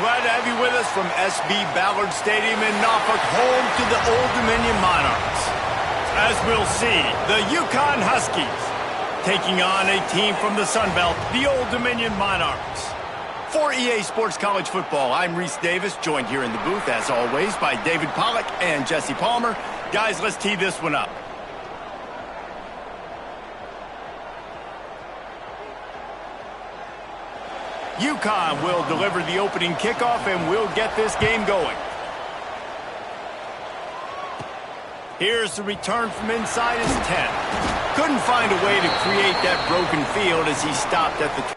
glad to have you with us from SB Ballard Stadium in Norfolk, home to the Old Dominion Monarchs. As we'll see, the UConn Huskies taking on a team from the Sun Belt, the Old Dominion Monarchs. For EA Sports College Football, I'm Reese Davis, joined here in the booth, as always, by David Pollack and Jesse Palmer. Guys, let's tee this one up. UConn will deliver the opening kickoff, and we'll get this game going. Here's the return from inside his 10. Couldn't find a way to create that broken field as he stopped at the 5.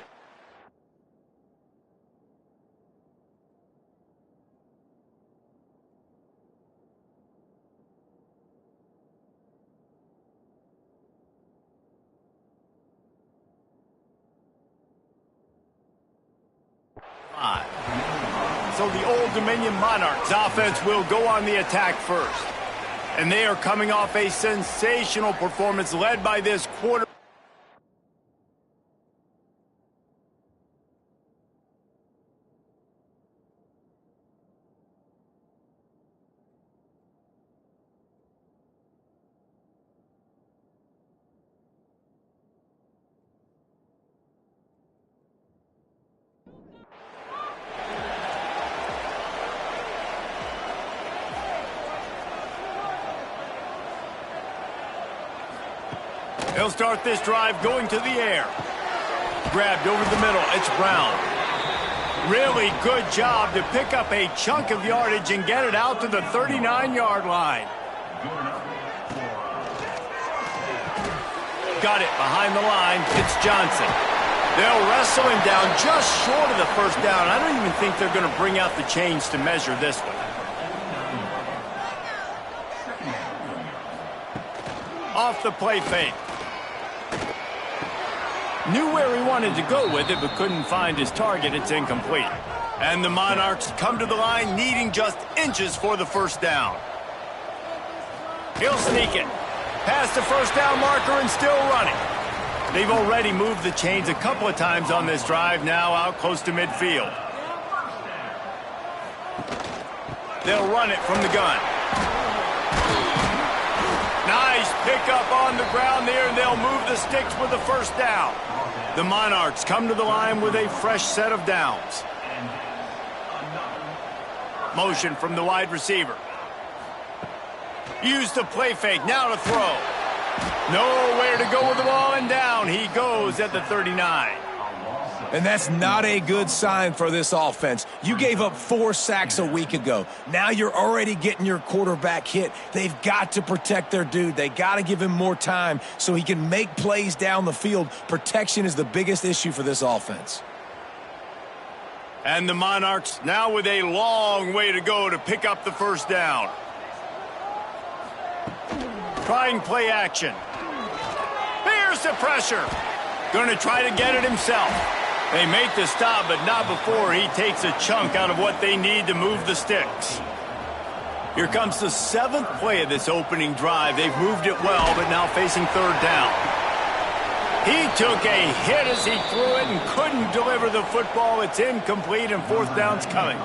So the Old Dominion Monarchs offense will go on the attack first. And they are coming off a sensational performance led by this quarter. He'll start this drive going to the air. Grabbed over the middle. It's Brown. Really good job to pick up a chunk of yardage and get it out to the 39-yard line. Got it behind the line. It's Johnson. They'll wrestle him down just short of the first down. I don't even think they're going to bring out the chains to measure this one. Off the play fake. Knew where he wanted to go with it, but couldn't find his target. It's incomplete. And the Monarchs come to the line needing just inches for the first down. He'll sneak it. Past the first down marker and still running. They've already moved the chains a couple of times on this drive, now out close to midfield. They'll run it from the gun. Nice pickup on the ground there, and they'll move the sticks with the first down. The Monarchs come to the line with a fresh set of downs. Motion from the wide receiver. Use the play fake, now to throw. Nowhere to go with the ball, and down he goes at the 39. And that's not a good sign for this offense. You gave up 4 sacks a week ago. Now you're already getting your quarterback hit. They've got to protect their dude. They got to give him more time so he can make plays down the field. Protection is the biggest issue for this offense. And the Monarchs now with a long way to go to pick up the first down. Trying play action. Here's the pressure. Going to try to get it himself. They make the stop, but not before he takes a chunk out of what they need to move the sticks. Here comes the 7th play of this opening drive. They've moved it well, but now facing third down. He took a hit as he threw it and couldn't deliver the football. It's incomplete, and fourth down's coming.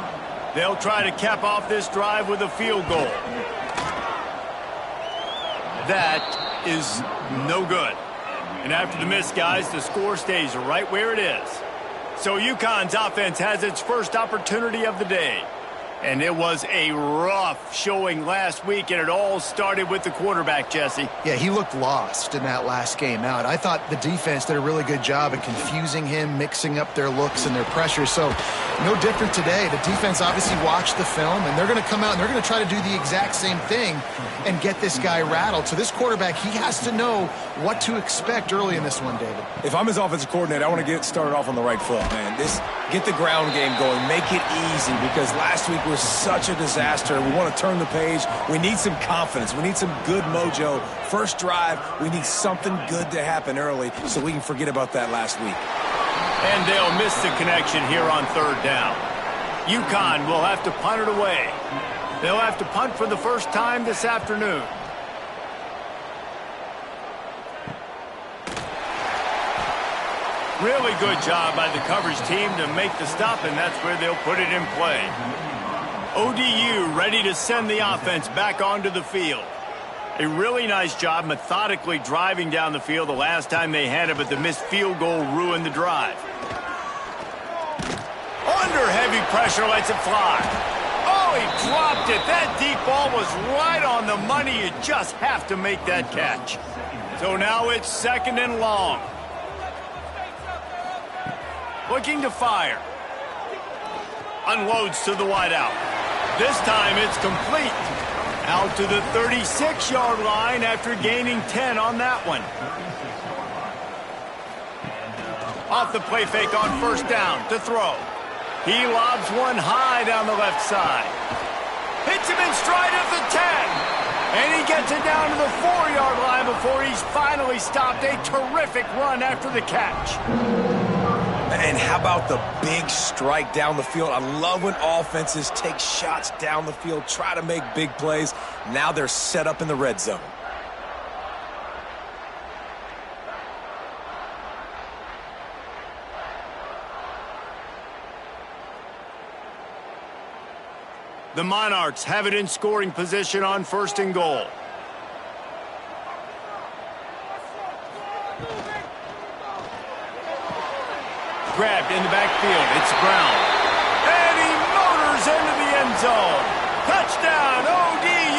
They'll try to cap off this drive with a field goal. That is no good. And after the miss, guys, the score stays right where it is. So UConn's offense has its first opportunity of the day. And it was a rough showing last week, and it all started with the quarterback, Jesse. Yeah, he looked lost in that last game out. I thought the defense did a really good job of confusing him, mixing up their looks and their pressure. So no different today. The defense obviously watched the film, and they're going to come out and they're going to try to do the exact same thing and get this guy rattled. So this quarterback, he has to know what to expect early in this one, David. If I'm his offensive coordinator, I want to get started off on the right foot, man. Get the ground game going. Make it easy, because last week was such a disaster. We want to turn the page. We need some confidence. We need some good mojo. First drive, we need something good to happen early so we can forget about that last week. And they'll miss the connection here on third down. UConn will have to punt it away. They'll have to punt for the first time this afternoon. Really good job by the coverage team to make the stop, and that's where they'll put it in play. ODU ready to send the offense back onto the field. A really nice job methodically driving down the field the last time they had it, but the missed field goal ruined the drive. Under heavy pressure, lets it fly. Oh, he dropped it. That deep ball was right on the money. You just have to make that catch. So now it's 2nd and long. Looking to fire. Unloads to the wideout. This time it's complete. Out to the 36-yard line after gaining 10 on that one. Off the play fake on 1st down to throw. He lobs one high down the left side. Hits him in stride at the 10. And he gets it down to the 4-yard line before he's finally stopped. A terrific run after the catch. And how about the big strike down the field? I love when offenses take shots down the field, try to make big plays. Now they're set up in the red zone. The Monarchs have it in scoring position on 1st and goal. Grabbed in the backfield. It's Brown. And he motors into the end zone. Touchdown, ODU.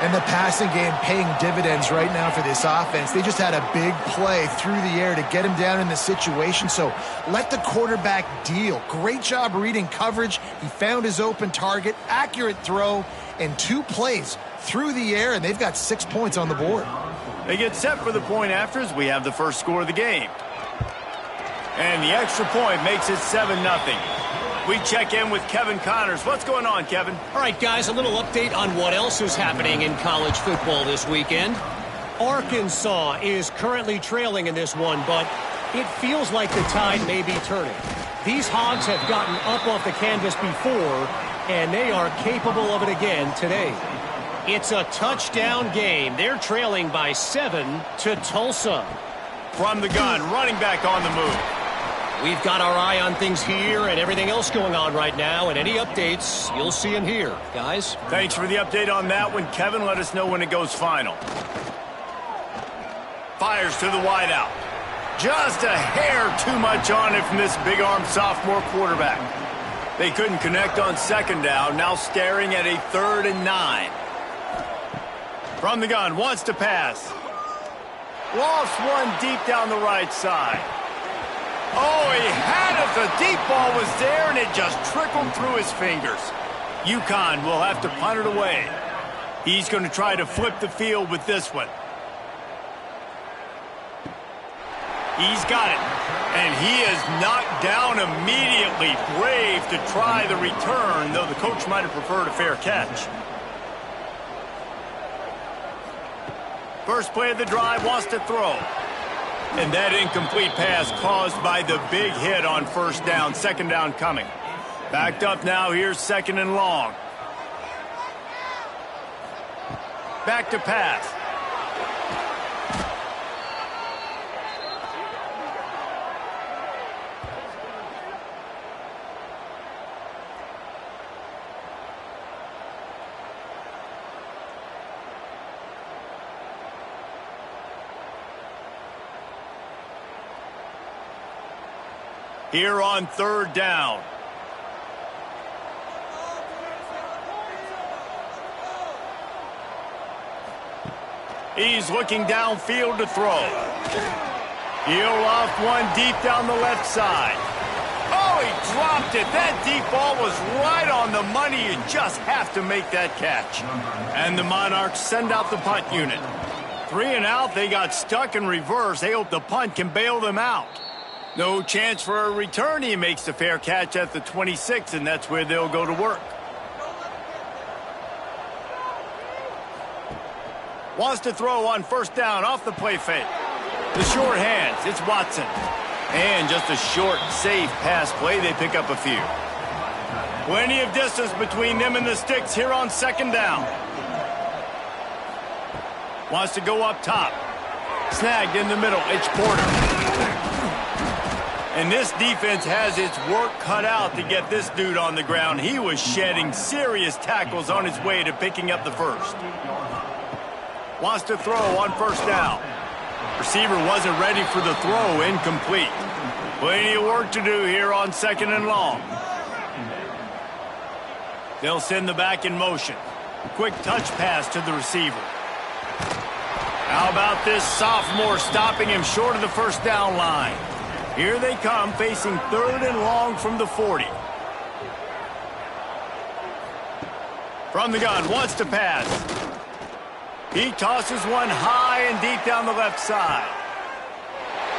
And the passing game paying dividends right now for this offense. They just had a big play through the air to get him down in the situation. So let the quarterback deal. Great job reading coverage. He found his open target, accurate throw, and 2 plays through the air, and they've got 6 points on the board. They get set for the point after as we have the first score of the game. And the extra point makes it 7-0. We check in with Kevin Connors. What's going on, Kevin? All right, guys, a little update on what else is happening in college football this weekend. Arkansas is currently trailing in this one, but it feels like the tide may be turning. These Hogs have gotten up off the canvas before, and they are capable of it again today. It's a touchdown game. They're trailing by 7 to Tulsa. From the gun, running back on the move. We've got our eye on things here and everything else going on right now, and any updates, you'll see them here, guys. Thanks for the update on that one, Kevin. Let us know when it goes final. Fires to the wideout. Just a hair too much on it from this big-arm sophomore quarterback. They couldn't connect on 2nd down, now staring at a 3rd and 9. From the gun, wants to pass. Lost one deep down the right side. Oh, he had it. The deep ball was there, and it just trickled through his fingers. UConn will have to punt it away. He's going to try to flip the field with this one. He's got it. And he is knocked down immediately. Brave to try the return, though the coach might have preferred a fair catch. First play of the drive, wants to throw. And that incomplete pass caused by the big hit on 1st down. 2nd down coming. Backed up now. Here's 2nd and long. Back to pass. Here on 3rd down. He's looking downfield to throw. He'll off one deep down the left side. Oh, he dropped it. That deep ball was right on the money. You just have to make that catch. And the Monarchs send out the punt unit. 3 and out. They got stuck in reverse. They hope the punt can bail them out. No chance for a return. He makes the fair catch at the 26, and that's where they'll go to work. Wants to throw on 1st down off the play fake. The short hands. It's Watson. And just a short, safe pass play. They pick up a few. Plenty of distance between them and the sticks here on 2nd down. Wants to go up top. Snagged in the middle. It's Porter. And this defense has its work cut out to get this dude on the ground. He was shedding serious tackles on his way to picking up the first. Wants to throw on first down. Receiver wasn't ready for the throw, incomplete. Plenty of work to do here on 2nd and long. They'll send the back in motion. Quick touch pass to the receiver. How about this sophomore stopping him short of the first down line? Here they come, facing 3rd and long from the 40. From the gun, wants to pass. He tosses one high and deep down the left side.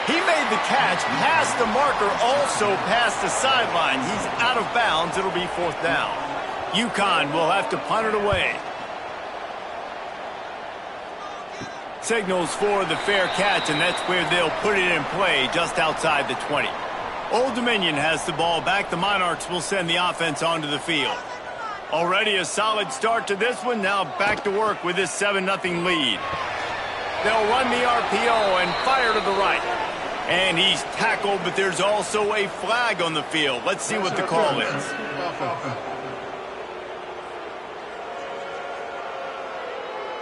He made the catch past the marker, also past the sideline. He's out of bounds. It'll be 4th down. UConn will have to punt it away. Signals for the fair catch, and that's where they'll put it in play, just outside the 20. Old Dominion has the ball back. The Monarchs will send the offense onto the field. Already a solid start to this one. Now back to work with this 7-0 lead. They'll run the RPO and fire to the right. And he's tackled, but there's also a flag on the field. Let's see what the call is.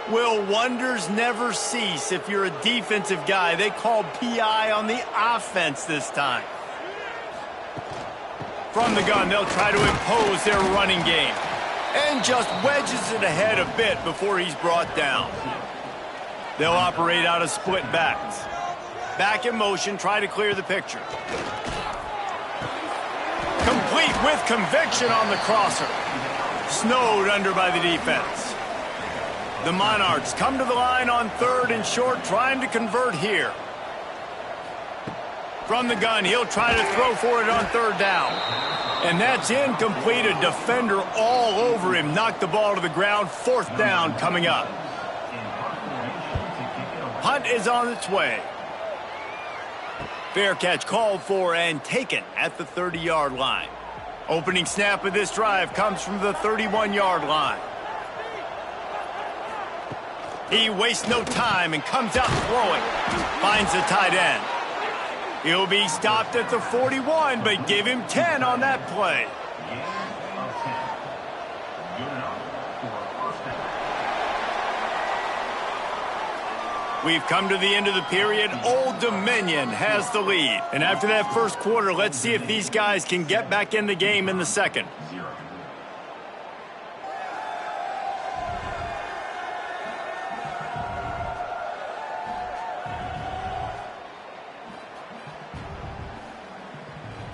Will wonders never cease if you're a defensive guy? They called PI on the offense this time. From the gun, they'll try to impose their running game. And just wedges it ahead a bit before he's brought down. They'll operate out of split backs. Back in motion, try to clear the picture. Complete with conviction on the crosser. Snowed under by the defense. The Monarchs come to the line on 3rd and short, trying to convert here. From the gun, he'll try to throw for it on 3rd down. And that's incomplete. A defender all over him. Knocked the ball to the ground. 4th down coming up. Punt is on its way. Fair catch called for and taken at the 30-yard line. Opening snap of this drive comes from the 31-yard line. He wastes no time and comes out throwing. Finds the tight end. He'll be stopped at the 41, but give him 10 on that play. We've come to the end of the period. Old Dominion has the lead. And after that first quarter, let's see if these guys can get back in the game in the second.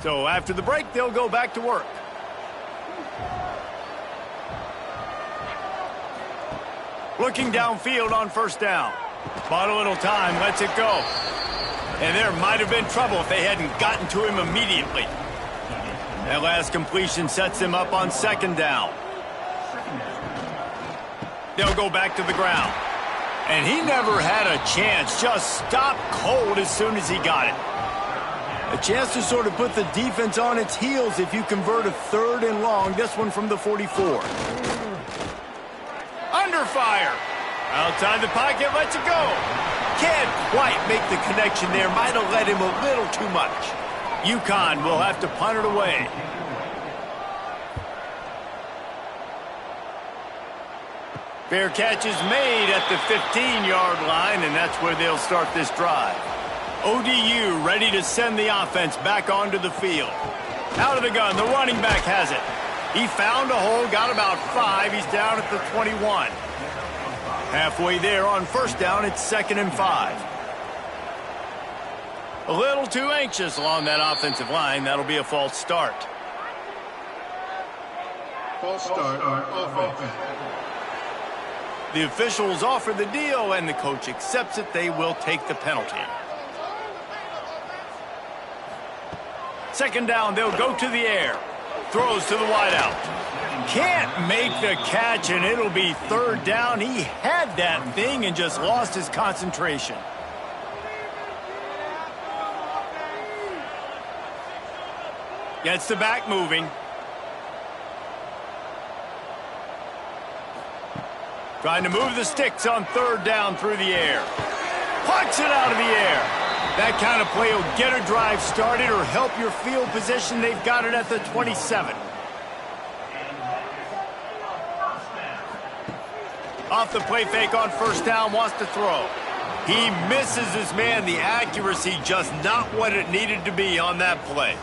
So after the break, they'll go back to work. Looking downfield on first down. Bought a little time, lets it go. And there might have been trouble if they hadn't gotten to him immediately. That last completion sets him up on 2nd down. They'll go back to the ground. And he never had a chance. Just stopped cold as soon as he got it. A chance to sort of put the defense on its heels if you convert a 3rd and long. This one from the 44. Under fire. Outside the pocket, lets it go. Can't quite make the connection there. Might have let him a little too much. UConn will have to punt it away. Fair catch is made at the 15-yard line, and that's where they'll start this drive. ODU ready to send the offense back onto the field. Out of the gun, the running back has it. He found a hole, got about 5. He's down at the 21. Halfway there on first down, it's 2nd and 5. A little too anxious along that offensive line. That'll be a false start. False start on offense. The officials offer the deal, and the coach accepts it. They will take the penalty. 2nd down, they'll go to the air. Throws to the wideout. Can't make the catch, and it'll be 3rd down. He had that thing and just lost his concentration. Gets the back moving. Trying to move the sticks on 3rd down through the air. Pucks it out of the air. That kind of play will get a drive started or help your field position. They've got it at the 27. Off the play fake on first down, wants to throw. He misses his man. The accuracy just not what it needed to be on that play.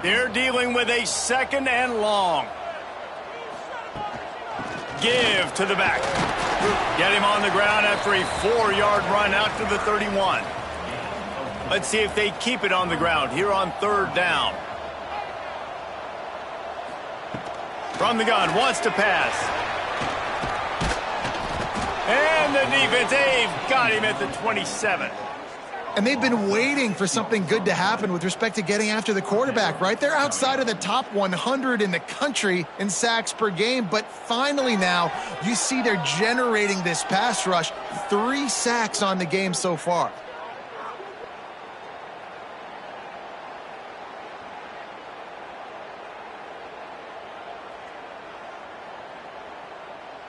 They're dealing with a 2nd and long. Give to the back. Get him on the ground after a 4-yard run out to the 31. Let's see if they keep it on the ground here on 3rd down. From the gun, wants to pass. And the defense, they've got him at the 27. And they've been waiting for something good to happen with respect to getting after the quarterback, right? They're outside of the top 100 in the country in sacks per game, but finally now you see they're generating this pass rush. 3 sacks on the game so far.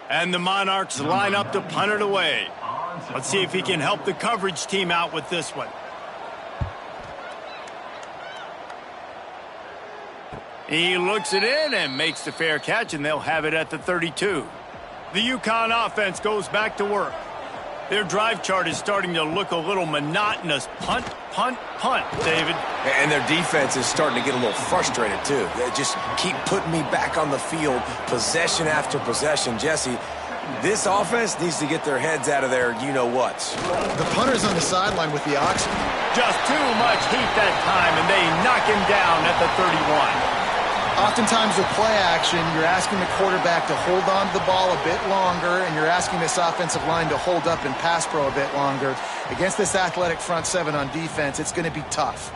And the Monarchs line up to punt it away. Let's see if he can help the coverage team out with this one. He looks it in and makes the fair catch, and they'll have it at the 32. The UConn offense goes back to work. Their drive chart is starting to look a little monotonous. Punt, punt, punt, David. And their defense is starting to get a little frustrated, too. They just keep putting me back on the field, possession after possession. Jesse, this offense needs to get their heads out of their you-know-whats. The punter's on the sideline with the oxygen. Just too much heat that time, and they knock him down at the 31. Oftentimes with play action, you're asking the quarterback to hold on to the ball a bit longer, and you're asking this offensive line to hold up in pass pro a bit longer. Against this athletic front 7 on defense, it's going to be tough.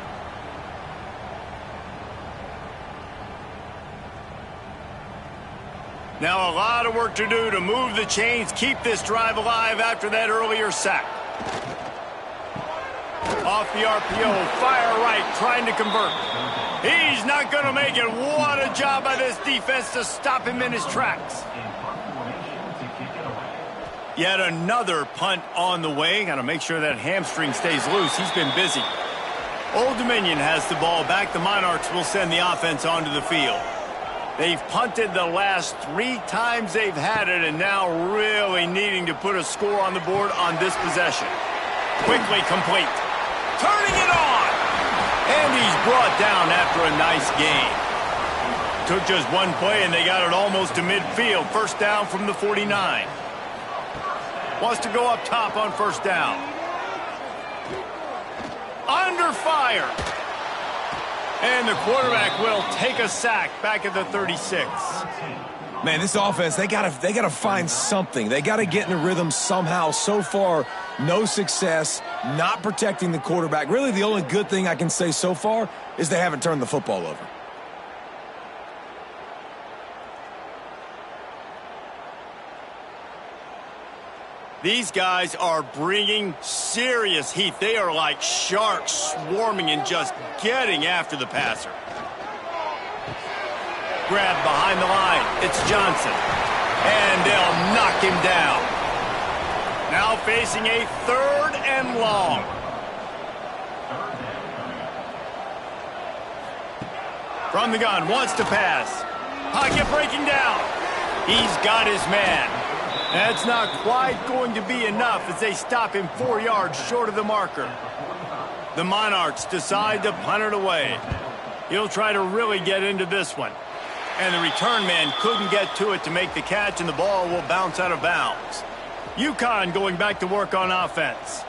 Now a lot of work to do to move the chains, keep this drive alive after that earlier sack. Off the RPO, fire right, trying to convert. He's not going to make it. What a job by this defense to stop him in his tracks. Yet another punt on the way. Got to make sure that hamstring stays loose. He's been busy. Old Dominion has the ball back. The Monarchs will send the offense onto the field. They've punted the last 3 times they've had it, and now really needing to put a score on the board on this possession. Quickly complete. Turning it on. And he's brought down after a nice gain. Took just one play, and they got it almost to midfield. First down from the 49. Wants to go up top on first down. Under fire. And the quarterback will take a sack back at the 36. Man, this offense, they gotta find something. They gotta get in a rhythm somehow. So far, no success, not protecting the quarterback. Really, the only good thing I can say so far is they haven't turned the football over. These guys are bringing serious heat. They are like sharks swarming and just getting after the passer. Grab behind the line. It's Johnson. And they'll knock him down. Now facing a 3rd and long. From the gun, wants to pass. Pocket breaking down. He's got his man. That's not quite going to be enough as they stop him 4 yards short of the marker. The Monarchs decide to punt it away. He'll try to really get into this one. And the return man couldn't get to it to make the catch, and the ball will bounce out of bounds. UConn going back to work on offense.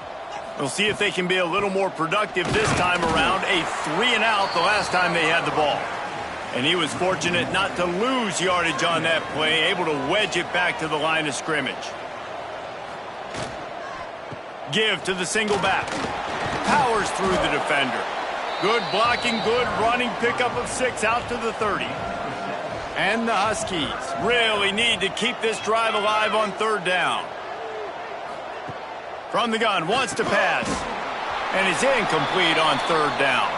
We'll see if they can be a little more productive this time around. A 3-and-out the last time they had the ball. And he was fortunate not to lose yardage on that play, able to wedge it back to the line of scrimmage. Give to the single back. Powers through the defender. Good blocking, good running, pickup of 6 out to the 30. And the Huskies really need to keep this drive alive on 3rd down. From the gun, wants to pass. And is incomplete on 3rd down.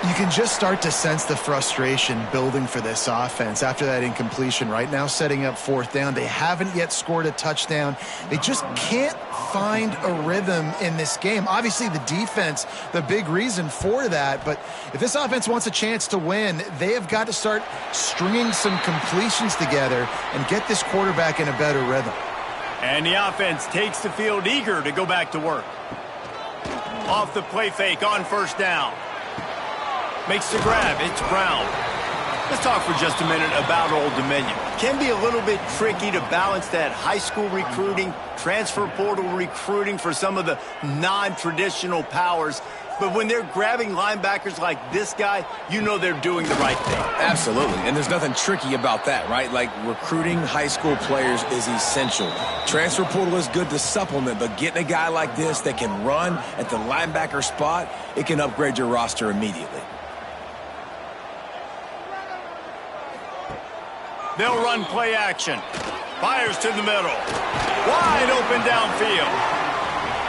You can just start to sense the frustration building for this offense after that incompletion. Right now, setting up 4th down. They haven't yet scored a touchdown. They just can't find a rhythm in this game. Obviously, the defense, the big reason for that. But if this offense wants a chance to win, they have got to start stringing some completions together and get this quarterback in a better rhythm. And the offense takes the field eager to go back to work. Off the play fake on 1st down. Makes the grab. It's Brown. Let's talk for just a minute about Old Dominion. Can be a little bit tricky to balance that high school recruiting, transfer portal recruiting for some of the non-traditional powers. But when they're grabbing linebackers like this guy, you know they're doing the right thing. Absolutely, and there's nothing tricky about that, right? Like, recruiting high school players is essential. Transfer portal is good to supplement, but getting a guy like this that can run at the linebacker spot, it can upgrade your roster immediately. They'll run play action. Fires to the middle. Wide open downfield.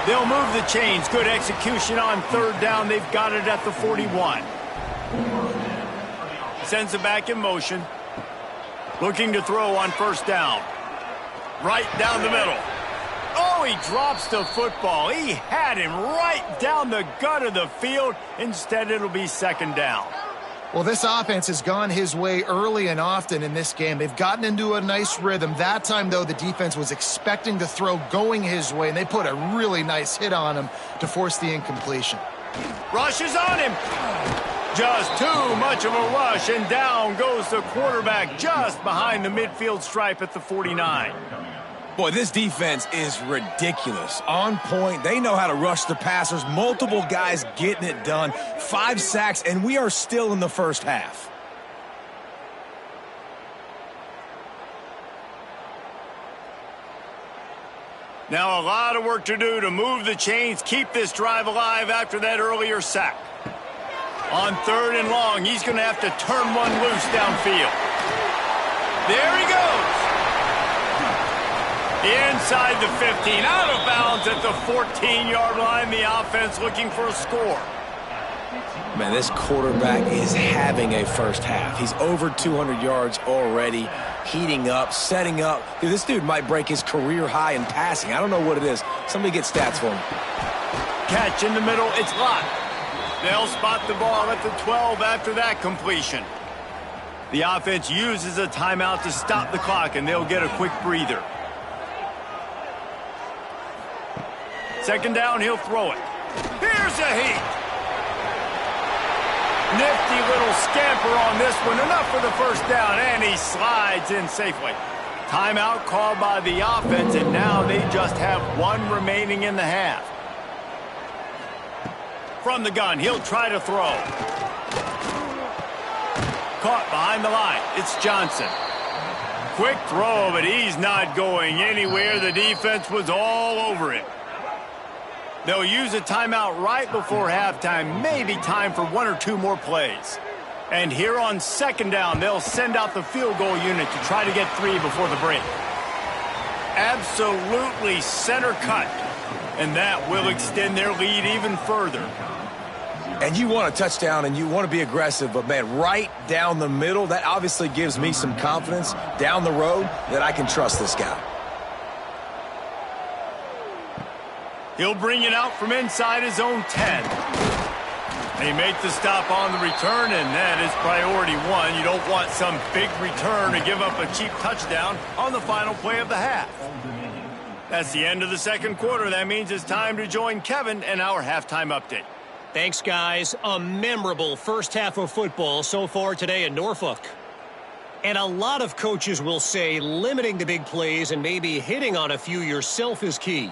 They'll move the chains. Good execution on 3rd down. They've got it at the 41. Sends it back in motion. Looking to throw on 1st down. Right down the middle. Oh, he drops the football. He had him right down the gut of the field. Instead, it'll be 2nd down. Well, this offense has gone his way early and often in this game. They've gotten into a nice rhythm. That time, though, the defense was expecting the throw going his way, and they put a really nice hit on him to force the incompletion. Rushes on him. Just too much of a rush, and down goes the quarterback just behind the midfield stripe at the 49. Boy, this defense is ridiculous. On point. They know how to rush the passers. Multiple guys getting it done. 5 sacks, and we are still in the 1st half. Now a lot of work to do to move the chains, keep this drive alive after that earlier sack. On 3rd and long, he's going to have to turn one loose downfield. There he goes. Inside the 15, out of bounds at the 14-yard line. The offense looking for a score. Man, this quarterback is having a 1st half. He's over 200 yards already, heating up, setting up. Dude, this dude might break his career high in passing. I don't know what it is. Somebody get stats for him. Catch in the middle. It's locked. They'll spot the ball at the 12 after that completion. The offense uses a timeout to stop the clock, and they'll get a quick breather. 2nd down, he'll throw it. Here's a heat. Nifty little scamper on this one. Enough for the 1st down, and he slides in safely. Timeout called by the offense, and now they just have 1 remaining in the half. From the gun, he'll try to throw. Caught behind the line. It's Johnson. Quick throw, but he's not going anywhere. The defense was all over it. They'll use a timeout right before halftime. Maybe time for 1 or 2 more plays. And here on 2nd down, they'll send out the field goal unit to try to get 3 before the break. Absolutely center cut. And that will extend their lead even further. And you want a touchdown and you want to be aggressive, but, man, right down the middle, that obviously gives me some confidence down the road that I can trust this guy. He'll bring it out from inside his own 10. They make the stop on the return, and that is priority 1. You don't want some big return to give up a cheap touchdown on the final play of the half. That's the end of the 2nd quarter. That means it's time to join Kevin and our halftime update. Thanks, guys. A memorable 1st half of football so far today in Norfolk. And a lot of coaches will say limiting the big plays and maybe hitting on a few yourself is key.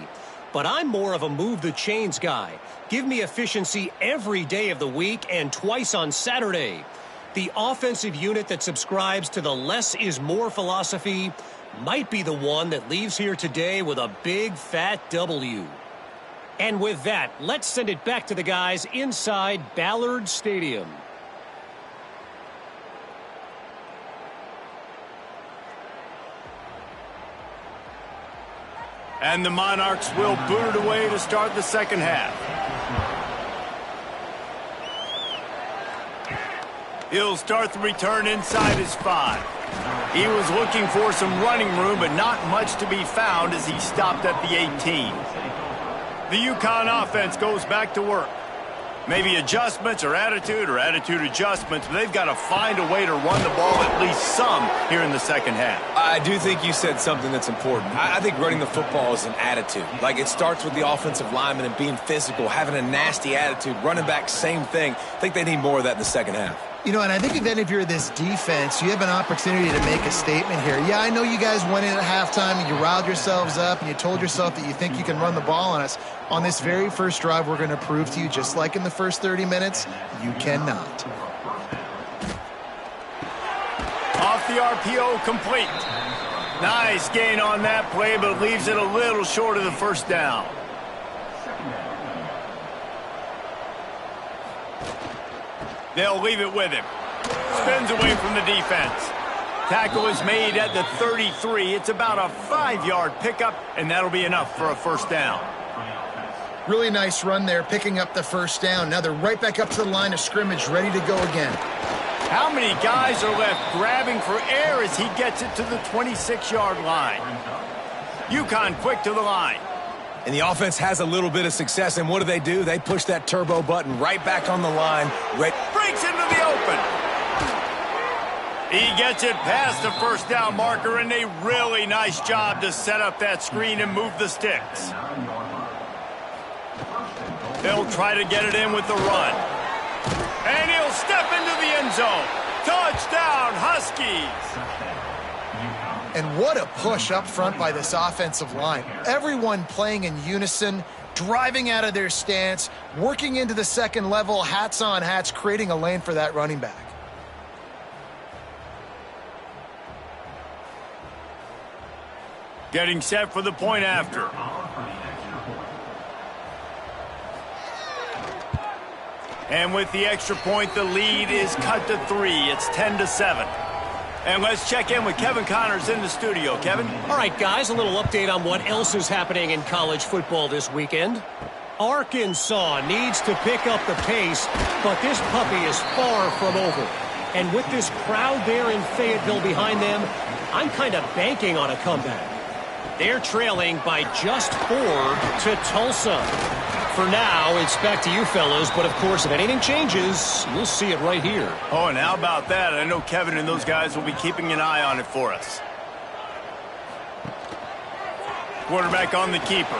But I'm more of a move the chains guy. Give me efficiency every day of the week and twice on Saturday. The offensive unit that subscribes to the less is more philosophy might be the one that leaves here today with a big fat W. And with that, let's send it back to the guys inside Ballard Stadium. And the Monarchs will boot it away to start the 2nd half. He'll start the return inside his 5. He was looking for some running room, but not much to be found as he stopped at the 18. The UConn offense goes back to work. Maybe adjustments or attitude adjustments, but they've got to find a way to run the ball at least some here in the second half. I do think you said something that's important. I think running the football is an attitude. Like, it starts with the offensive lineman and being physical, having a nasty attitude. Running back, same thing. I think they need more of that in the second half. You know, and I think then if you're this defense, you have an opportunity to make a statement here. Yeah, I know you guys went in at halftime and you riled yourselves up and you told yourself that you think you can run the ball on us. On this very first drive, we're going to prove to you, just like in the first 30 minutes, you cannot. Off the RPO, complete. Nice gain on that play, but leaves it a little short of the first down. They'll leave it with him. Spins away from the defense. Tackle is made at the 33. It's about a 5-yard pickup, and that'll be enough for a first down. Really nice run there, picking up the first down. Now they're right back up to the line of scrimmage, ready to go again. How many guys are left grabbing for air as he gets it to the 26-yard line? UConn quick to the line. And the offense has a little bit of success, and what do? They push that turbo button right back on the line. Breaks into the open. He gets it past the first down marker, and a really nice job to set up that screen and move the sticks. They'll try to get it in with the run. And he'll step into the end zone. Touchdown, Huskies! And what a push up front by this offensive line. Everyone playing in unison, driving out of their stance, working into the second level, hats on hats, creating a lane for that running back. Getting set for the point after. And with the extra point, the lead is cut to 3. It's 10-7. And let's check in with Kevin Connors in the studio. Kevin? All right, guys, a little update on what else is happening in college football this weekend. Arkansas needs to pick up the pace, but this puppy is far from over. And with this crowd there in Fayetteville behind them, I'm kind of banking on a comeback. They're trailing by just 4 to Tulsa. For now, it's back to you fellas, but of course, if anything changes, you'll see it right here. Oh, and how about that? I know Kevin and those guys will be keeping an eye on it for us. Quarterback on the keeper.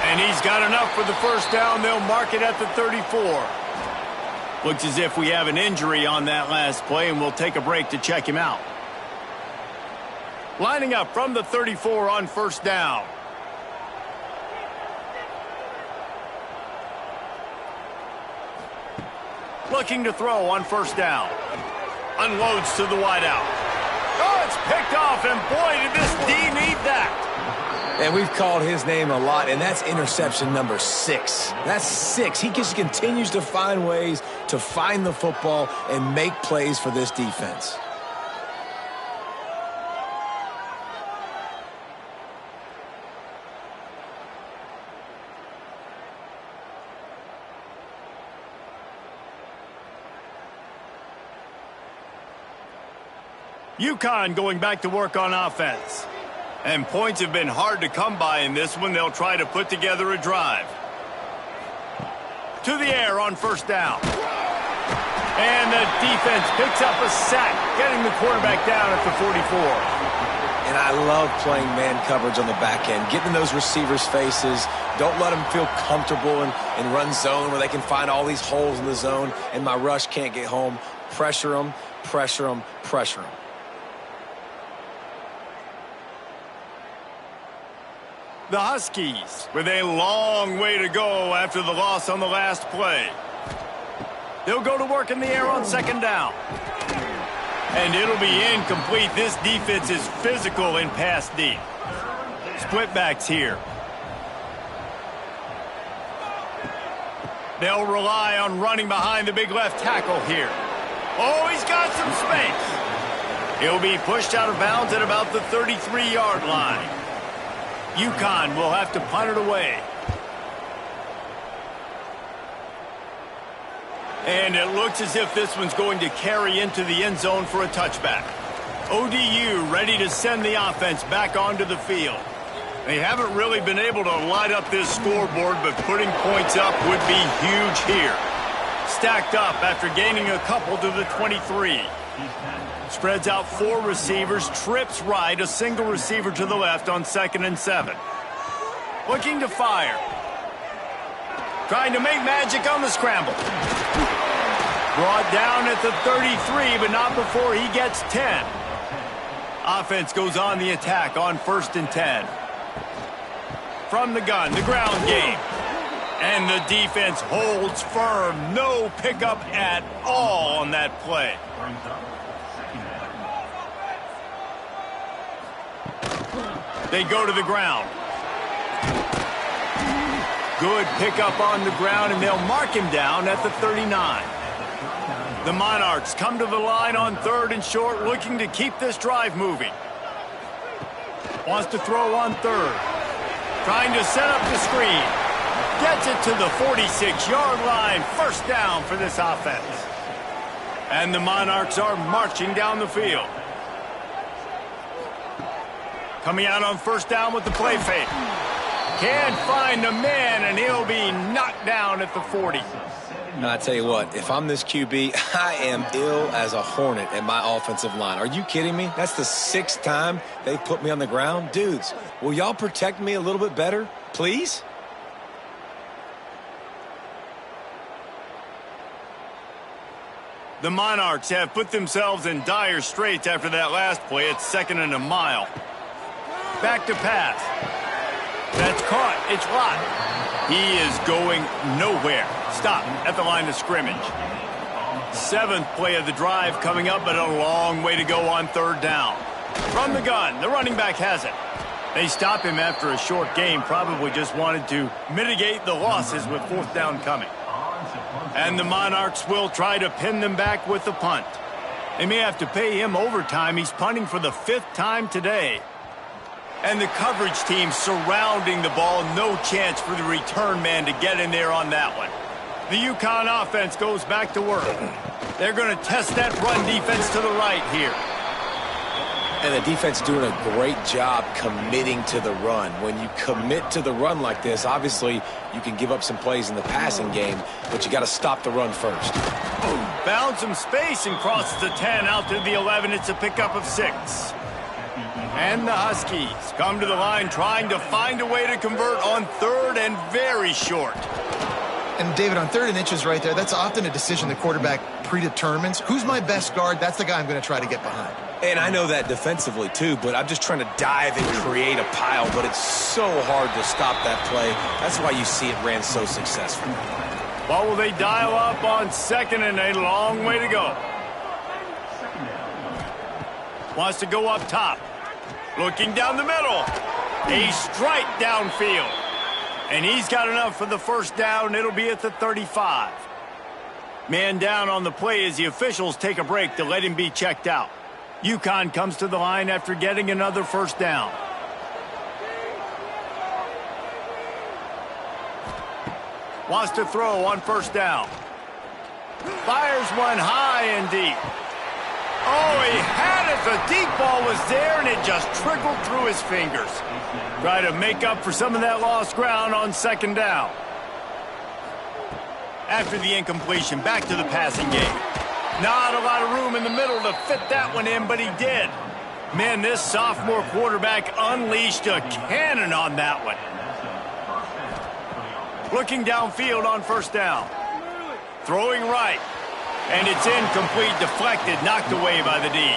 And he's got enough for the first down. They'll mark it at the 34. Looks as if we have an injury on that last play, and we'll take a break to check him out. Lining up from the 34 on first down. Looking to throw on first down. Unloads to the wideout. Oh, it's picked off, and boy, did this D need that. And we've called his name a lot, and that's interception number 6. That's 6. He just continues to find ways to find the football and make plays for this defense. UConn going back to work on offense. And points have been hard to come by in this one. They'll try to put together a drive. To the air on first down. And the defense picks up a sack, getting the quarterback down at the 44. And I love playing man coverage on the back end, getting in those receivers' faces. Don't let them feel comfortable in run zone where they can find all these holes in the zone and my rush can't get home. Pressure them, pressure them, pressure them. The Huskies with a long way to go after the loss on the last play. They'll go to work in the air on second down. And it'll be incomplete. This defense is physical in pass deep. Split backs here. They'll rely on running behind the big left tackle here. Oh, he's got some space. He'll be pushed out of bounds at about the 33-yard line. UConn will have to punt it away. And it looks as if this one's going to carry into the end zone for a touchback. ODU ready to send the offense back onto the field. They haven't really been able to light up this scoreboard, but putting points up would be huge here. Stacked up after gaining a couple to the 23. Spreads out 4 receivers, trips right, a single receiver to the left on 2nd and 7. Looking to fire. Trying to make magic on the scramble. Brought down at the 33, but not before he gets 10. Offense goes on the attack on 1st and 10. From the gun, the ground game. And the defense holds firm. No pickup at all on that play. They go to the ground. Good pickup on the ground, and they'll mark him down at the 39. The Monarchs come to the line on 3rd and short, looking to keep this drive moving. Wants to throw on 3rd. Trying to set up the screen. Gets it to the 46-yard line. 1st down for this offense. And the Monarchs are marching down the field. Coming out on 1st down with the play fake. Can't find a man, and he'll be knocked down at the 40. I tell you what, if I'm this QB, I am ill as a hornet at my offensive line. Are you kidding me? That's the 6th time they've put me on the ground. Dudes, will y'all protect me a little bit better, please? The Monarchs have put themselves in dire straits after that last play. It's 2nd and a mile. Back to pass. That's caught. It's locked. He is going nowhere. Stop at the line of scrimmage. 7th play of the drive coming up, but a long way to go on 3rd down. From the gun, the running back has it. They stop him after a short game. Probably just wanted to mitigate the losses with 4th down coming. And the Monarchs will try to pin them back with the punt. They may have to pay him overtime. He's punting for the 5th time today. And the coverage team surrounding the ball. No chance for the return man to get in there on that one. The UConn offense goes back to work. They're going to test that run defense to the right here. And the defense doing a great job committing to the run. When you commit to the run like this, obviously you can give up some plays in the passing game, but you got to stop the run first. Found some space and crosses the 10 out to the 11. It's a pickup of 6. And the Huskies come to the line trying to find a way to convert on 3rd and very short. And, David, on 3rd and inches right there, that's often a decision the quarterback predetermines. Who's my best guard? That's the guy I'm going to try to get behind. And I know that defensively, too, but I'm just trying to dive and create a pile, but it's so hard to stop that play. That's why you see it ran so successful. What will they dial up on 2nd and a long way to go? Wants to go up top. Looking down the middle. A strike downfield. And he's got enough for the 1st down. It'll be at the 35. Man down on the play as the officials take a break to let him be checked out. UConn comes to the line after getting another 1st down. Wants to throw on 1st down. Fires one high and deep. Oh, he had it. The deep ball was there, and it just trickled through his fingers. Try to make up for some of that lost ground on 2nd down. After the incompletion, back to the passing game. Not a lot of room in the middle to fit that one in, but he did. Man, this sophomore quarterback unleashed a cannon on that one. Looking downfield on 1st down. Throwing right. And it's incomplete, deflected, knocked away by the D.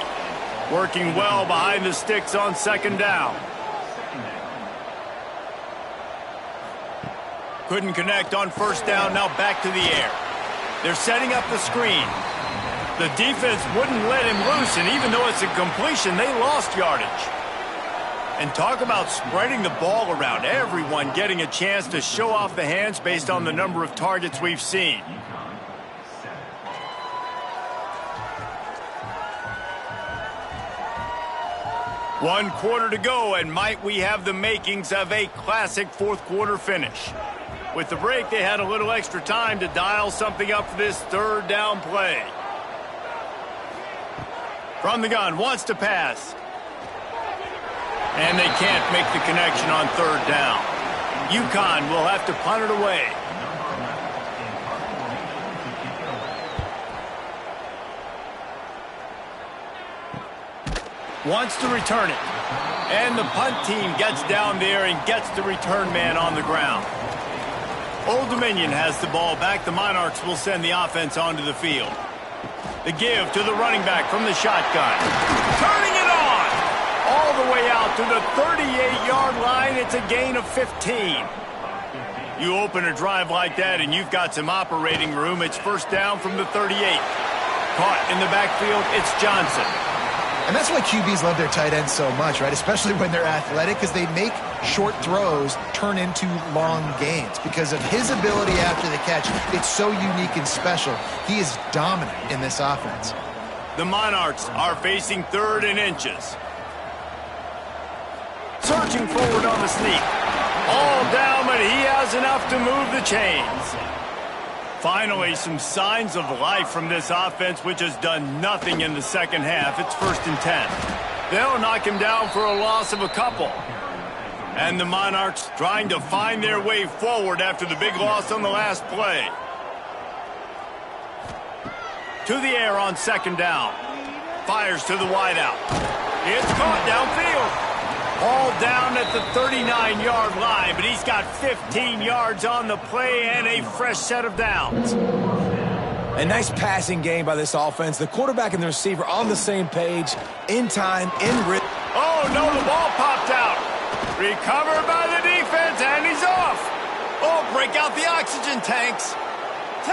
Working well behind the sticks on 2nd down. Couldn't connect on 1st down, now back to the air. They're setting up the screen. The defense wouldn't let him loose, and even though it's a completion, they lost yardage. And talk about spreading the ball around. Everyone getting a chance to show off the hands based on the number of targets we've seen. One quarter to go, and might we have the makings of a classic 4th quarter finish. With the break, they had a little extra time to dial something up for this third down play. From the gun, wants to pass. And they can't make the connection on third down. UConn will have to punt it away. Wants to return it. And the punt team gets down there and gets the return man on the ground. Old Dominion has the ball back. The Monarchs will send the offense onto the field. The give to the running back from the shotgun. Turning it on! All the way out to the 38-yard line. It's a gain of 15. You open a drive like that and you've got some operating room. It's first down from the 38. Caught in the backfield, it's Johnson. And that's why QBs love their tight ends so much, right? Especially when they're athletic, because they make short throws turn into long gains. Because of his ability after the catch, it's so unique and special. He is dominant in this offense. The Monarchs are facing 3rd and inches. Searching forward on the sneak. All down, but he has enough to move the chains. Finally, some signs of life from this offense, which has done nothing in the second half. It's 1st and 10. They'll knock him down for a loss of a couple. And the Monarchs trying to find their way forward after the big loss on the last play. To the air on 2nd down. Fires to the wideout. It's caught downfield. All down at the 39-yard line, but he's got 15 yards on the play and a fresh set of downs. A nice passing game by this offense. The quarterback and the receiver on the same page, in time, in rhythm. Oh, no, the ball popped out. Recovered by the defense, and he's off. Oh, break out the oxygen tanks. 10.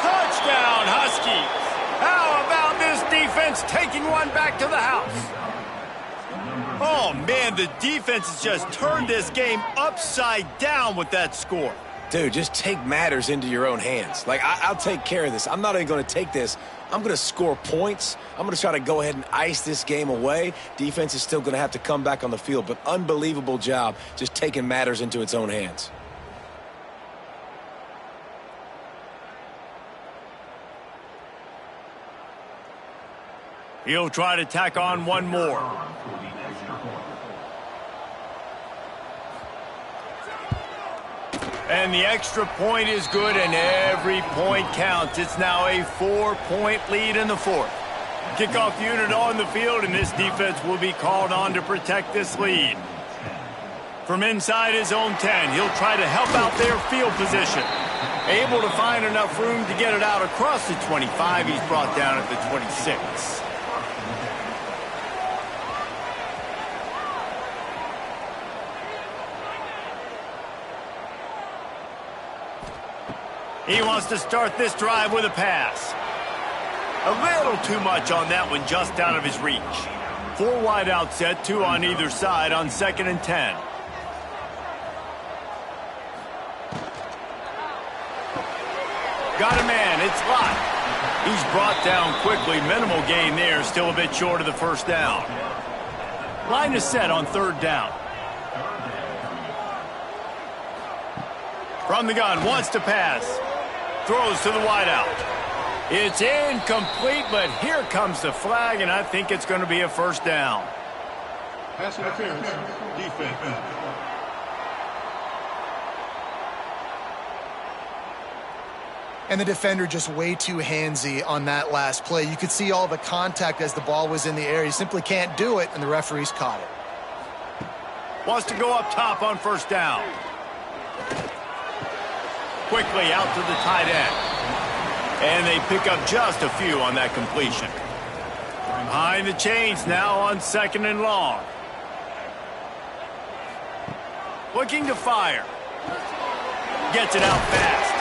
Touchdown, Huskies. How about this defense taking one back to the house? Oh, man, the defense has just turned this game upside down with that score. Dude, just take matters into your own hands. Like, I'll take care of this. I'm not even going to take this. I'm going to score points. I'm going to try to go ahead and ice this game away. Defense is still going to have to come back on the field, but unbelievable job just taking matters into its own hands. He'll try to tack on one more. And the extra point is good, and every point counts. It's now a 4-point lead in the 4th. Kickoff unit on the field, and this defense will be called on to protect this lead. From inside his own 10, he'll try to help out their field position. Able to find enough room to get it out across the 25. He's brought down at the 26. He wants to start this drive with a pass. A little too much on that one, just out of his reach. 4 wide out set, 2 on either side on 2nd and 10. Got a man, it's Lott. He's brought down quickly, minimal gain there, still a bit short of the first down. Line is set on 3rd down. From the gun, wants to pass. Throws to the wideout. It's incomplete, but here comes the flag, and I think it's going to be a first down. Pass interference, defense. And the defender just way too handsy on that last play. You could see all the contact as the ball was in the air. He simply can't do it, and the referees caught it. Wants to go up top on first down. Quickly out to the tight end. And they pick up just a few on that completion. Behind the chains now on 2nd and long. Looking to fire. Gets it out fast.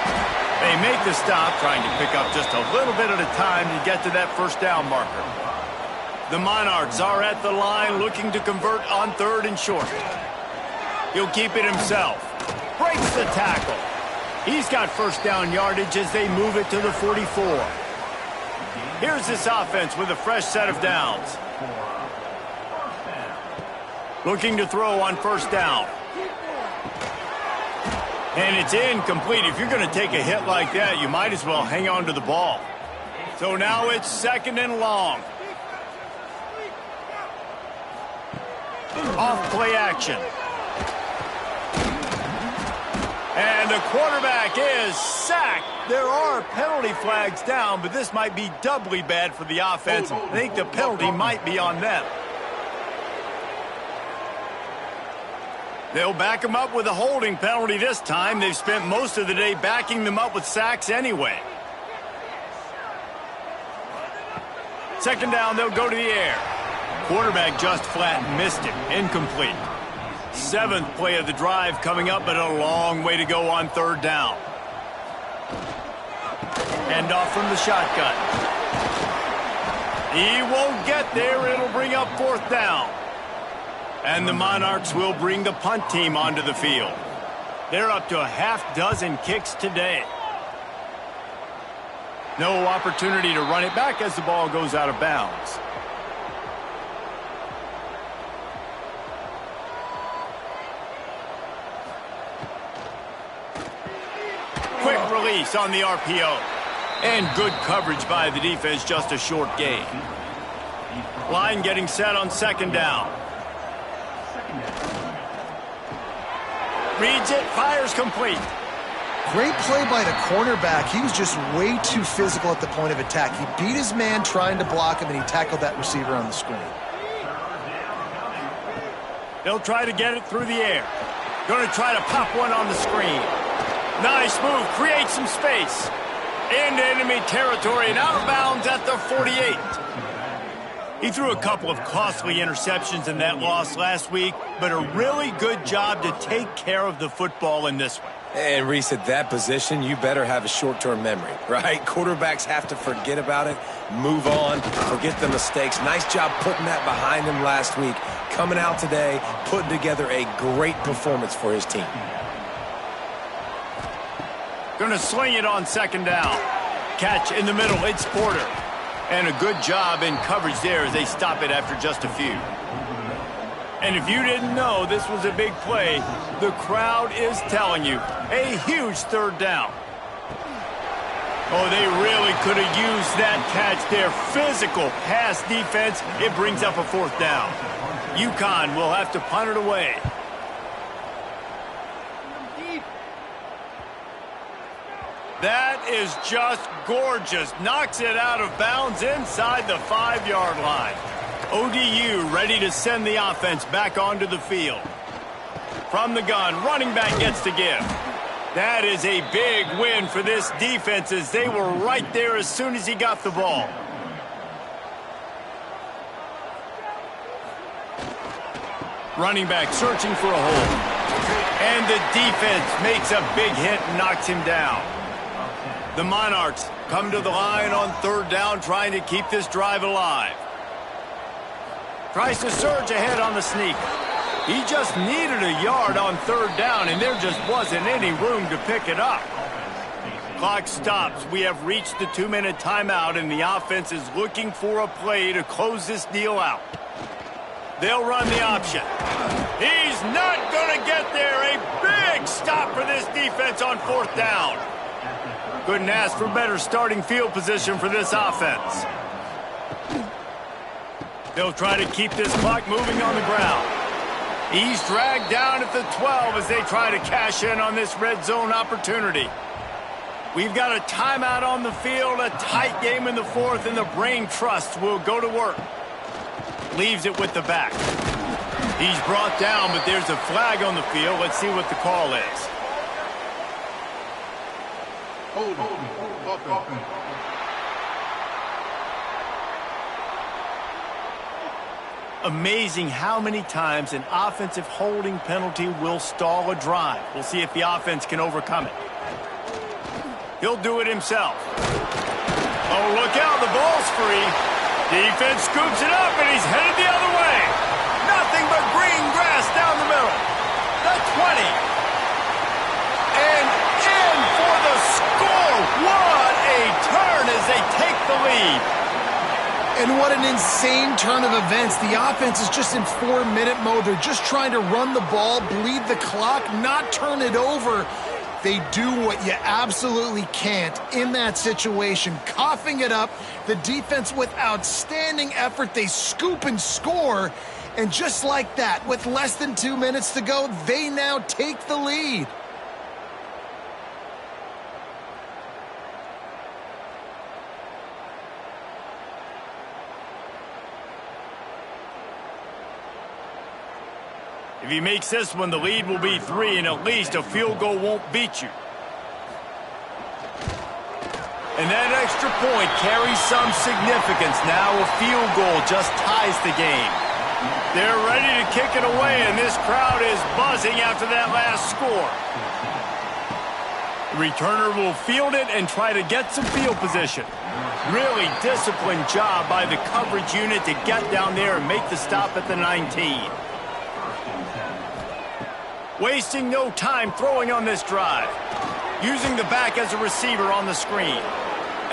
They make the stop, trying to pick up just a little bit at a time to get to that first down marker. The Monarchs are at the line looking to convert on 3rd and short. He'll keep it himself. Breaks the tackle. He's got first down yardage as they move it to the 44. Here's this offense with a fresh set of downs. Looking to throw on first down. And it's incomplete. If you're going to take a hit like that, you might as well hang on to the ball. So now it's 2nd and long. Off play action. And the quarterback is sacked. There are penalty flags down, but this might be doubly bad for the offense. I think the penalty might be on them. They'll back them up with a holding penalty this time. They've spent most of the day backing them up with sacks anyway. 2nd down, they'll go to the air. Quarterback just flat missed it. Incomplete. 7th play of the drive coming up, but a long way to go on 3rd down. Hand off from the shotgun. He won't get there. It'll bring up 4th down. And the Monarchs will bring the punt team onto the field. They're up to a half-dozen kicks today. No opportunity to run it back as the ball goes out of bounds. Quick release on the RPO. And good coverage by the defense, just a short gain. Line getting set on 2nd down. Reads it, fires complete. Great play by the cornerback. He was just way too physical at the point of attack. He beat his man trying to block him, and he tackled that receiver on the screen. They'll try to get it through the air. Going to try to pop one on the screen. Nice move, create some space. Into enemy territory and out of bounds at the 48. He threw a couple of costly interceptions in that loss last week, but a really good job to take care of the football in this one. And Reese, at that position, you better have a short-term memory, right? Quarterbacks have to forget about it, move on, forget the mistakes. Nice job putting that behind him last week. Coming out today, putting together a great performance for his team. Going to sling it on 2nd down. Catch in the middle, it's Porter. And a good job in coverage there as they stop it after just a few. And if you didn't know this was a big play, the crowd is telling you. A huge 3rd down. Oh, they really could have used that catch there. Physical pass defense. It brings up a 4th down. UConn will have to punt it away. That is just gorgeous. Knocks it out of bounds inside the 5-yard line. ODU ready to send the offense back onto the field. From the gun, running back gets to give. That is a big win for this defense as they were right there as soon as he got the ball. Running back searching for a hole. And the defense makes a big hit and knocks him down. The Monarchs come to the line on 3rd down, trying to keep this drive alive. Tries to surge ahead on the sneak. He just needed a yard on 3rd down, and there just wasn't any room to pick it up. Clock stops. We have reached the 2-minute timeout, and the offense is looking for a play to close this deal out. They'll run the option. He's not going to get there. A big stop for this defense on 4th down. Couldn't ask for better starting field position for this offense. They'll try to keep this clock moving on the ground. He's dragged down at the 12 as they try to cash in on this red zone opportunity. We've got a timeout on the field, a tight game in the 4th, and the brain trust will go to work. Leaves it with the back. He's brought down, but there's a flag on the field. Let's see what the call is. Amazing how many times an offensive holding penalty will stall a drive. We'll see if the offense can overcome it. He'll do it himself. Oh, look out, the ball's free. Defense scoops it up, and he's headed the other way. Nothing but green grass down the middle. The 20. And in for the score. What a turn as they take the lead. And what an insane turn of events. The offense is just in 4-minute mode. They're just trying to run the ball, bleed the clock, not turn it over. They do what you absolutely can't in that situation, coughing it up. The defense with outstanding effort, they scoop and score. And just like that, with less than 2 minutes to go, they now take the lead. If he makes this one, the lead will be 3, and at least a field goal won't beat you. And that extra point carries some significance. Now a field goal just ties the game. They're ready to kick it away, and this crowd is buzzing after that last score. The returner will field it and try to get some field position. Really disciplined job by the coverage unit to get down there and make the stop at the 19. Wasting no time throwing on this drive. Using the back as a receiver on the screen.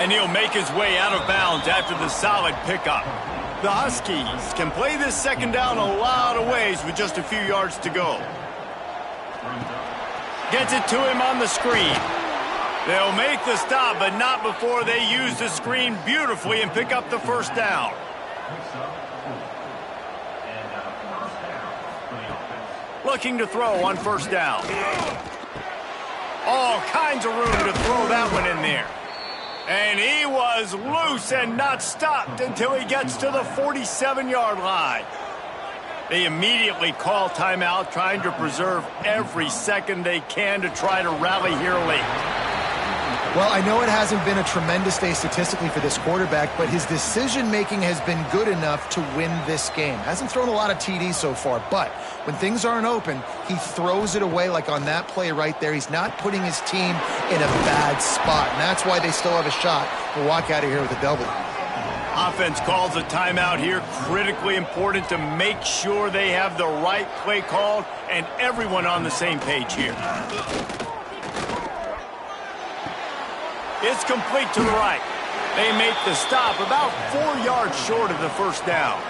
And he'll make his way out of bounds after the solid pickup. The Huskies can play this second down a lot of ways with just a few yards to go. Gets it to him on the screen. They'll make the stop, but not before they use the screen beautifully and pick up the first down. Looking to throw on first down. All kinds of room to throw that one in there. And he was loose and not stopped until he gets to the 47-yard line. They immediately call timeout, trying to preserve every second they can to try to rally here late. Well, I know it hasn't been a tremendous day statistically for this quarterback, but his decision-making has been good enough to win this game. Hasn't thrown a lot of TDs so far, but when things aren't open, he throws it away like on that play right there. He's not putting his team in a bad spot, and that's why they still have a shot to walk out of here with a W. Offense calls a timeout here. Critically important to make sure they have the right play called and everyone on the same page here. It's complete to the right. They make the stop about 4 yards short of the first down.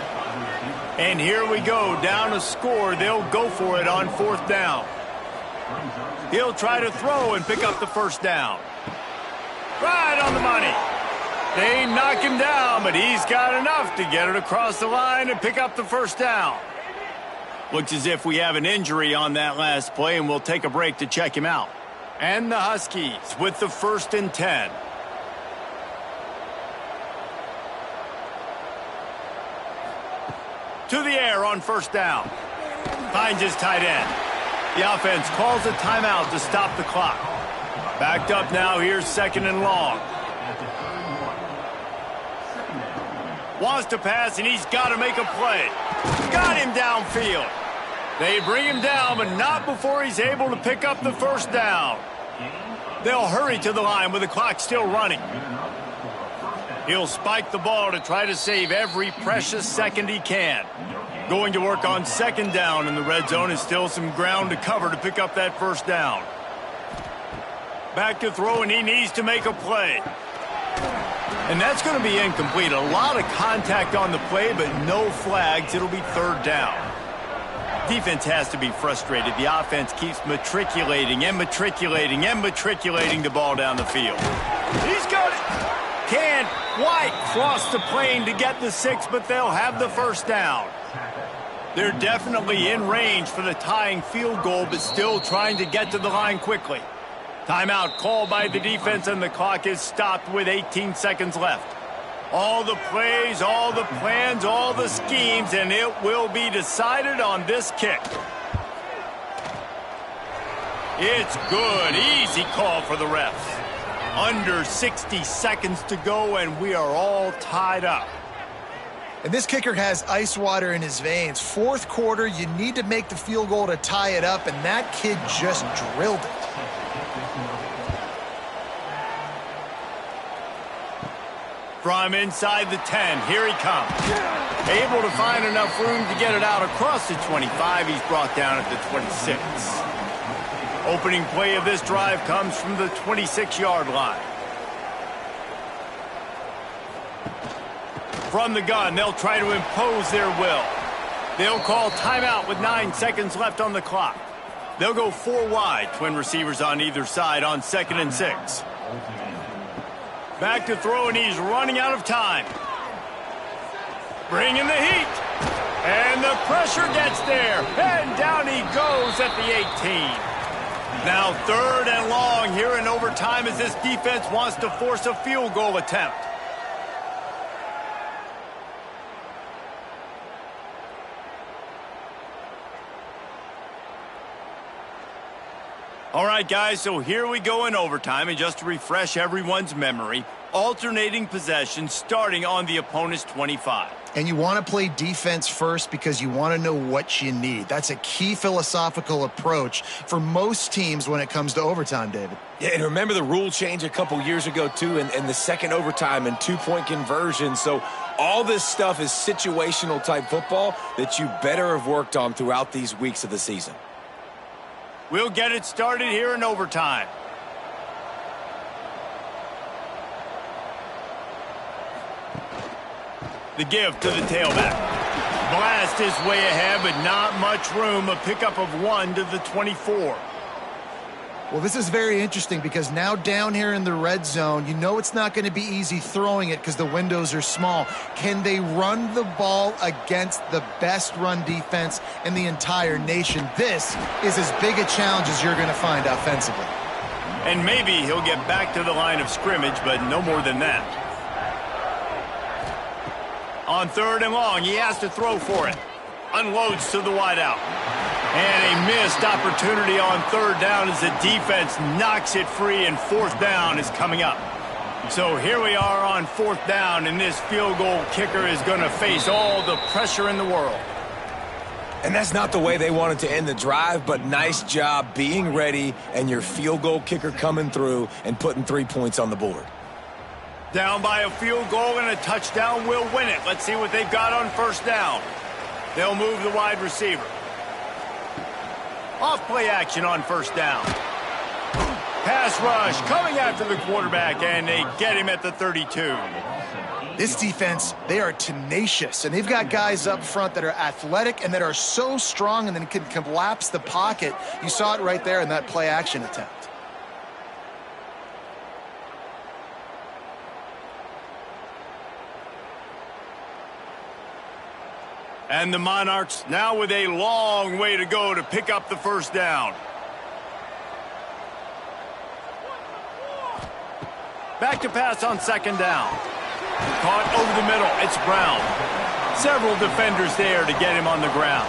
And here we go, down a score. They'll go for it on fourth down. He'll try to throw and pick up the first down. Right on the money. They knock him down, but he's got enough to get it across the line and pick up the first down. Looks as if we have an injury on that last play, and we'll take a break to check him out. And the Huskies with the 1st and 10. To the air on first down. Finds his tight end. The offense calls a timeout to stop the clock. Backed up now, here's 2nd and long. Wants to pass, and he's got to make a play. Got him downfield. They bring him down, but not before he's able to pick up the first down. They'll hurry to the line with the clock still running. He'll spike the ball to try to save every precious second he can. Going to work on 2nd down in the red zone, and still some ground to cover to pick up that first down. Back to throw, and he needs to make a play. And that's going to be incomplete. A lot of contact on the play, but no flags. It'll be 3rd down. Defense has to be frustrated. The offense keeps matriculating and matriculating and matriculating the ball down the field. He's got it. Can't quite cross the plane to get the 6, but they'll have the first down. They're definitely in range for the tying field goal, but still trying to get to the line quickly. Timeout called by the defense, and the clock is stopped with 18 seconds left. All the plays, all the plans, all the schemes, and it will be decided on this kick. It's good. Easy call for the refs. Under 60 seconds to go, and we are all tied up. And this kicker has ice water in his veins. 4th quarter, you need to make the field goal to tie it up, and that kid just drilled it. From inside the 10, here he comes. Able to find enough room to get it out across the 25. He's brought down at the 26. Opening play of this drive comes from the 26-yard line. From the gun, they'll try to impose their will. They'll call timeout with 9 seconds left on the clock. They'll go 4 wide, twin receivers on either side on 2nd and 6. Back to throw, and he's running out of time. Bringing the heat. And the pressure gets there. And down he goes at the 18. Now 3rd and long here in overtime as this defense wants to force a field goal attempt. All right, guys, so here we go in overtime, and just to refresh everyone's memory, alternating possession starting on the opponent's 25. And you want to play defense first because you want to know what you need. That's a key philosophical approach for most teams when it comes to overtime, David. Yeah, and remember the rule change a couple years ago, too, and the second overtime and 2-point conversion. So all this stuff is situational type football that you better have worked on throughout these weeks of the season. We'll get it started here in overtime. The give to the tailback. Blast his way ahead, but not much room. A pickup of 1 to the 24. Well, this is very interesting because now down here in the red zone, you know it's not going to be easy throwing it because the windows are small. Can they run the ball against the best run defense in the entire nation? This is as big a challenge as you're going to find offensively. And maybe he'll get back to the line of scrimmage, but no more than that. On 3rd and long, he has to throw for it. Unloads to the wideout. And a missed opportunity on 3rd down as the defense knocks it free, and 4th down is coming up. So here we are on 4th down, and this field goal kicker is going to face all the pressure in the world. And that's not the way they wanted to end the drive, but nice job being ready and your field goal kicker coming through and putting 3 points on the board. Down by a field goal, and a touchdown will win it. Let's see what they've got on 1st down. They'll move the wide receiver. Off play action on 1st down. Pass rush coming after the quarterback, and they get him at the 32. This defense, they are tenacious, and they've got guys up front that are athletic and that are so strong and then can collapse the pocket. You saw it right there in that play action attempt. And the Monarchs now with a long way to go to pick up the 1st down. Back to pass on 2nd down. Caught over the middle. It's Brown. Several defenders there to get him on the ground.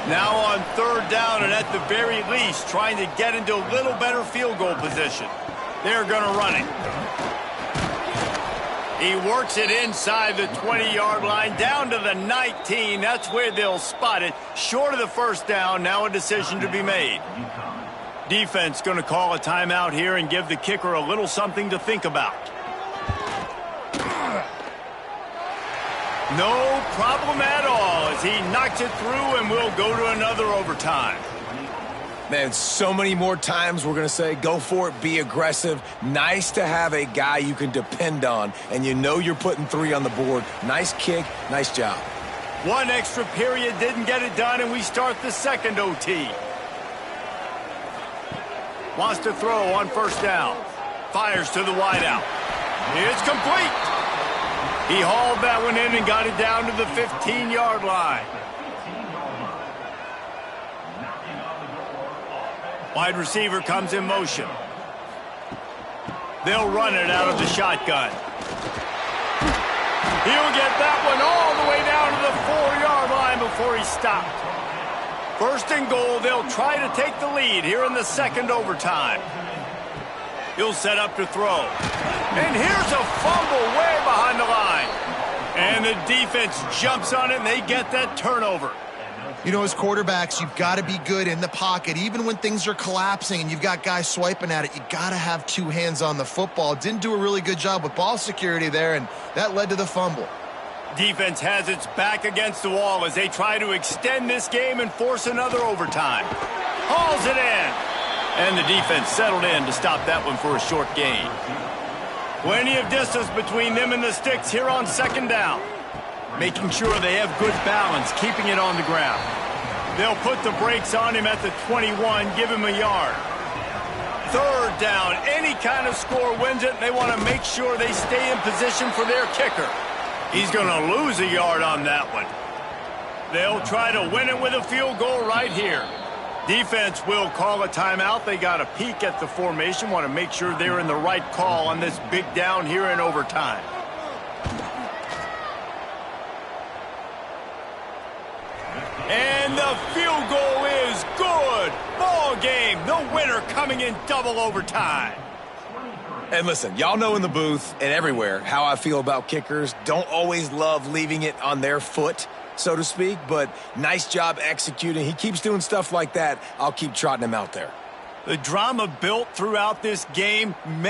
Now on 3rd down, and at the very least trying to get into a little better field goal position. They're going to run it. He works it inside the 20-yard line, down to the 19. That's where they'll spot it. Short of the 1st down, now a decision to be made. Defense going to call a timeout here and give the kicker a little something to think about. No problem at all as he knocks it through, and we'll go to another overtime. Man, so many more times we're going to say, go for it, be aggressive. Nice to have a guy you can depend on, and you know you're putting 3 on the board. Nice kick, nice job. One extra period didn't get it done, and we start the 2nd OT. Wants to throw on 1st down. Fires to the wideout. It's complete. He hauled that one in and got it down to the 15-yard line. Wide receiver comes in motion. They'll run it out of the shotgun. He'll get that one all the way down to the 4-yard line before he stopped. 1st and goal, they'll try to take the lead here in the 2nd overtime. He'll set up to throw. And here's a fumble way behind the line. And the defense jumps on it, and they get that turnover. You know, as quarterbacks, you've got to be good in the pocket. Even when things are collapsing and you've got guys swiping at it, you got to have 2 hands on the football. Didn't do a really good job with ball security there, and that led to the fumble. Defense has its back against the wall as they try to extend this game and force another overtime. Hauls it in. And the defense settled in to stop that one for a short gain. Plenty of distance between them and the sticks here on 2nd down. Making sure they have good balance, keeping it on the ground. They'll put the brakes on him at the 21, give him a yard. Third down, any kind of score wins it, and they want to make sure they stay in position for their kicker. He's going to lose a yard on that one. They'll try to win it with a field goal right here. Defense will call a timeout. They got a peek at the formation, want to make sure they're in the right call on this big down here in overtime. And the field goal is good. Ball game. The winner coming in double overtime. And listen, y'all know in the booth and everywhere how I feel about kickers. Don't always love leaving it on their foot, so to speak, but nice job executing. He keeps doing stuff like that. I'll keep trotting him out there. The drama built throughout this game.